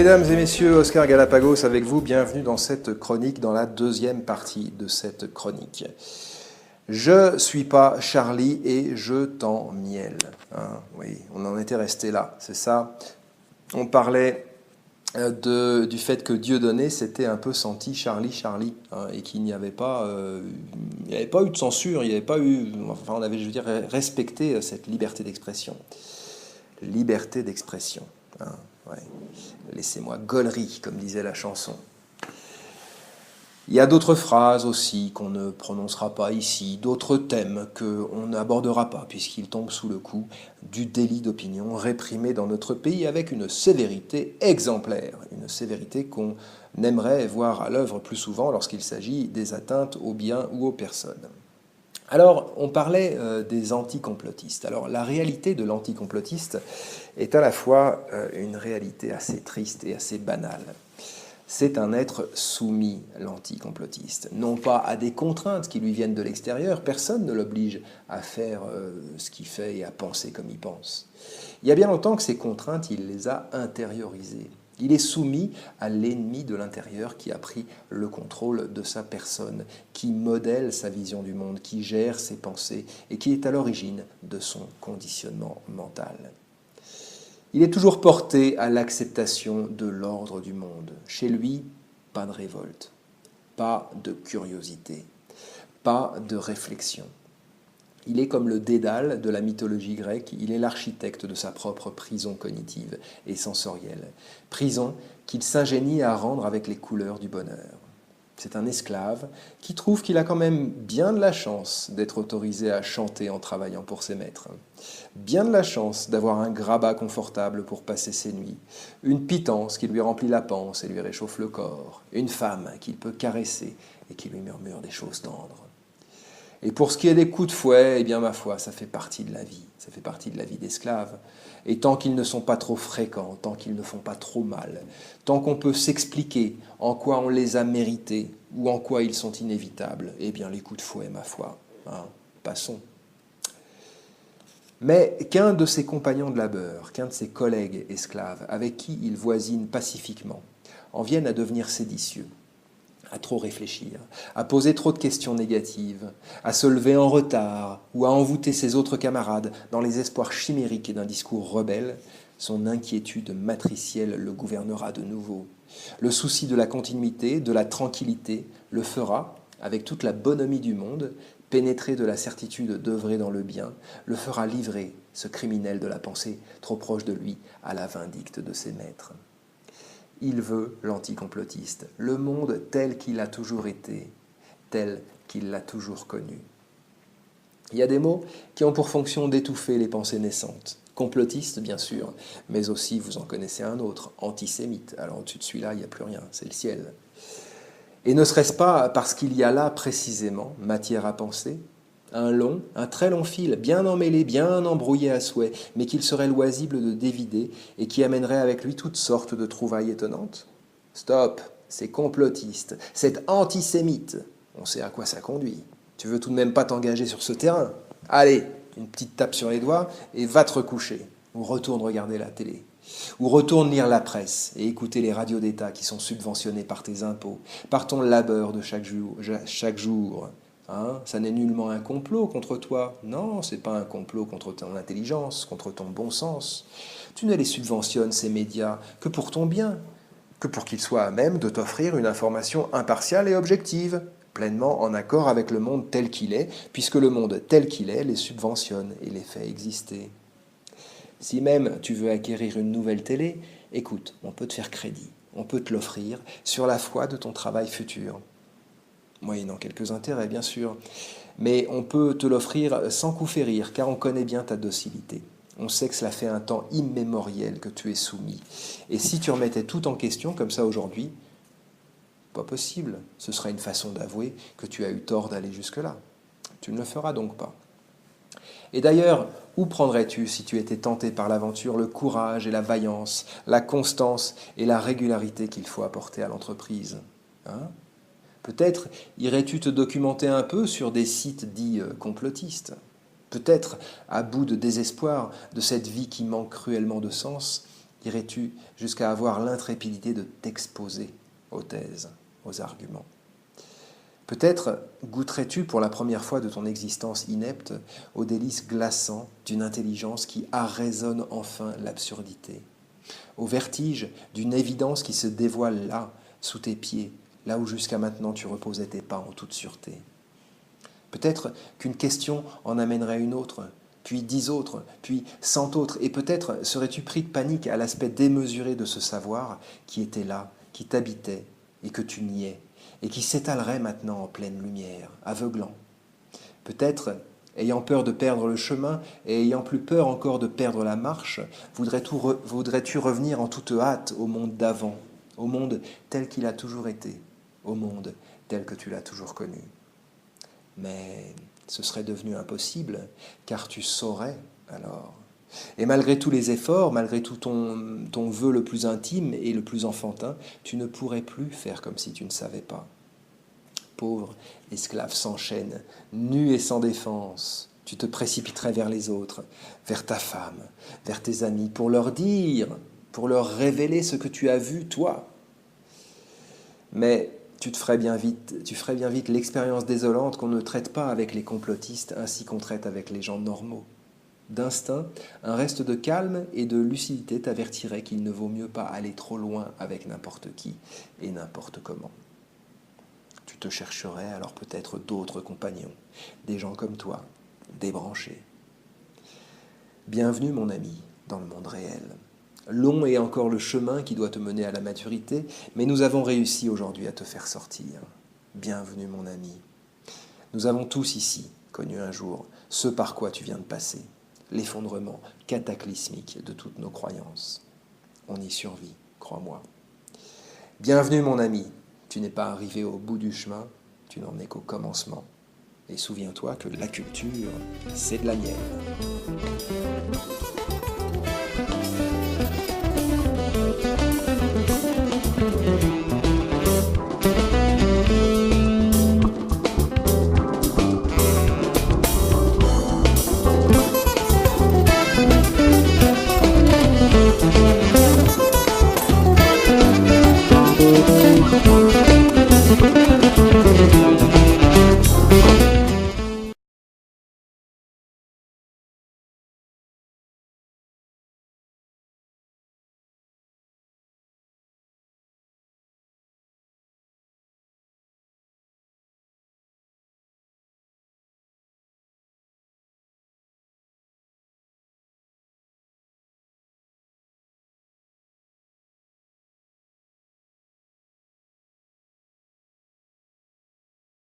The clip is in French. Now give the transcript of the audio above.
Mesdames et messieurs, Oscar Galapagos avec vous, bienvenue dans cette chronique, dans la deuxième partie de cette chronique. Je suis pas Charlie et je t'en miel. Hein, oui, on en était resté là, c'est ça. On parlait du fait que Dieudonné s'était un peu senti Charlie, hein, et qu'il n'y avait pas, eu de censure, il n'y avait pas eu, enfin on avait, je veux dire, respecté cette liberté d'expression. Liberté d'expression. Hein, ouais. Laissez-moi gaulerie, comme disait la chanson. Il y a d'autres phrases aussi qu'on ne prononcera pas ici, d'autres thèmes qu'on n'abordera pas, puisqu'ils tombent sous le coup du délit d'opinion réprimé dans notre pays avec une sévérité exemplaire, une sévérité qu'on aimerait voir à l'œuvre plus souvent lorsqu'il s'agit des atteintes aux biens ou aux personnes. Alors, on parlait des anticomplotistes. Alors, la réalité de l'anticomplotiste est à la fois une réalité assez triste et assez banale. C'est un être soumis, l'anticomplotiste. Non pas à des contraintes qui lui viennent de l'extérieur, personne ne l'oblige à faire ce qu'il fait et à penser comme il pense. Il y a bien longtemps que ces contraintes, il les a intériorisées. Il est soumis à l'ennemi de l'intérieur qui a pris le contrôle de sa personne, qui modèle sa vision du monde, qui gère ses pensées et qui est à l'origine de son conditionnement mental. Il est toujours porté à l'acceptation de l'ordre du monde. Chez lui, pas de révolte, pas de curiosité, pas de réflexion. Il est comme le Dédale de la mythologie grecque, il est l'architecte de sa propre prison cognitive et sensorielle, prison qu'il s'ingénie à rendre avec les couleurs du bonheur. C'est un esclave qui trouve qu'il a quand même bien de la chance d'être autorisé à chanter en travaillant pour ses maîtres. Bien de la chance d'avoir un grabat confortable pour passer ses nuits, une pitance qui lui remplit la panse et lui réchauffe le corps, une femme qu'il peut caresser et qui lui murmure des choses tendres. Et pour ce qui est des coups de fouet, eh bien ma foi, ça fait partie de la vie. Ça fait partie de la vie d'esclave. Et tant qu'ils ne sont pas trop fréquents, tant qu'ils ne font pas trop mal, tant qu'on peut s'expliquer en quoi on les a mérités ou en quoi ils sont inévitables, eh bien les coups de fouet, ma foi, hein, passons. Mais qu'un de ses compagnons de labeur, qu'un de ses collègues esclaves, avec qui il voisine pacifiquement, en vienne à devenir séditieux, à trop réfléchir, à poser trop de questions négatives, à se lever en retard ou à envoûter ses autres camarades dans les espoirs chimériques d'un discours rebelle, son inquiétude matricielle le gouvernera de nouveau. Le souci de la continuité, de la tranquillité, le fera, avec toute la bonhomie du monde, pénétré de la certitude d'œuvrer dans le bien, le fera livrer, ce criminel de la pensée trop proche de lui, à la vindicte de ses maîtres. Il veut, l'anticomplotiste, le monde tel qu'il a toujours été, tel qu'il l'a toujours connu. Il y a des mots qui ont pour fonction d'étouffer les pensées naissantes. Complotiste, bien sûr, mais aussi, vous en connaissez un autre, antisémite. Alors au-dessus de celui-là, il n'y a plus rien, c'est le ciel. Et ne serait-ce pas parce qu'il y a là, précisément, matière à penser, un très long fil, bien emmêlé, bien embrouillé à souhait, mais qu'il serait loisible de dévider et qui amènerait avec lui toutes sortes de trouvailles étonnantes? Stop, c'est complotiste, c'est antisémite. On sait à quoi ça conduit. Tu veux tout de même pas t'engager sur ce terrain? Allez, une petite tape sur les doigts et va te recoucher. Ou retourne regarder la télé. Ou retourne lire la presse et écouter les radios d'État qui sont subventionnés par tes impôts, par ton labeur de chaque jour. Hein, ça n'est nullement un complot contre toi. Non, c'est pas un complot contre ton intelligence, contre ton bon sens. Tu ne les subventionnes, ces médias, que pour ton bien, que pour qu'ils soient à même de t'offrir une information impartiale et objective, pleinement en accord avec le monde tel qu'il est, puisque le monde tel qu'il est les subventionne et les fait exister. Si même tu veux acquérir une nouvelle télé, écoute, on peut te faire crédit, on peut te l'offrir sur la foi de ton travail futur. Moyennant quelques intérêts, bien sûr, mais on peut te l'offrir sans coup férir, car on connaît bien ta docilité. On sait que cela fait un temps immémoriel que tu es soumis. Et si tu remettais tout en question comme ça aujourd'hui, pas possible. Ce serait une façon d'avouer que tu as eu tort d'aller jusque-là. Tu ne le feras donc pas. Et d'ailleurs, où prendrais-tu, si tu étais tenté par l'aventure, le courage et la vaillance, la constance et la régularité qu'il faut apporter à l'entreprise, hein? Peut-être irais-tu te documenter un peu sur des sites dits complotistes. Peut-être, à bout de désespoir de cette vie qui manque cruellement de sens, Irais-tu jusqu'à avoir l'intrépidité de t'exposer aux thèses, aux arguments? Peut-être goûterais-tu pour la première fois de ton existence inepte aux délices glaçants d'une intelligence qui arraisonne enfin l'absurdité, au vertige d'une évidence qui se dévoile là, sous tes pieds, là où jusqu'à maintenant tu reposais tes pas en toute sûreté. Peut-être qu'une question en amènerait une autre, puis 10 autres, puis 100 autres, et peut-être serais-tu pris de panique à l'aspect démesuré de ce savoir qui était là, qui t'habitait et que tu niais, et qui s'étalerait maintenant en pleine lumière, aveuglant. Peut-être, ayant peur de perdre le chemin et ayant plus peur encore de perdre la marche, voudrais-tu revenir en toute hâte au monde d'avant, au monde tel qu'il a toujours été, au monde tel que tu l'as toujours connu. Mais ce serait devenu impossible, car tu saurais alors. Et malgré tous les efforts, malgré tout ton vœu le plus intime et le plus enfantin, tu ne pourrais plus faire comme si tu ne savais pas. Pauvre esclave sans chaîne, nu et sans défense, tu te précipiterais vers les autres, vers ta femme, vers tes amis, pour leur dire, pour leur révéler ce que tu as vu, toi. Mais tu ferais bien vite l'expérience désolante qu'on ne traite pas avec les complotistes ainsi qu'on traite avec les gens normaux. D'instinct, un reste de calme et de lucidité t'avertirait qu'il ne vaut mieux pas aller trop loin avec n'importe qui et n'importe comment. Tu te chercherais alors peut-être d'autres compagnons, des gens comme toi, débranchés. Bienvenue mon ami dans le monde réel. Long est encore le chemin qui doit te mener à la maturité, mais nous avons réussi aujourd'hui à te faire sortir. Bienvenue mon ami. Nous avons tous ici connu un jour ce par quoi tu viens de passer, l'effondrement cataclysmique de toutes nos croyances. On y survit, crois-moi. Bienvenue mon ami, tu n'es pas arrivé au bout du chemin, tu n'en es qu'au commencement. Et souviens-toi que la culture, c'est de la mienne.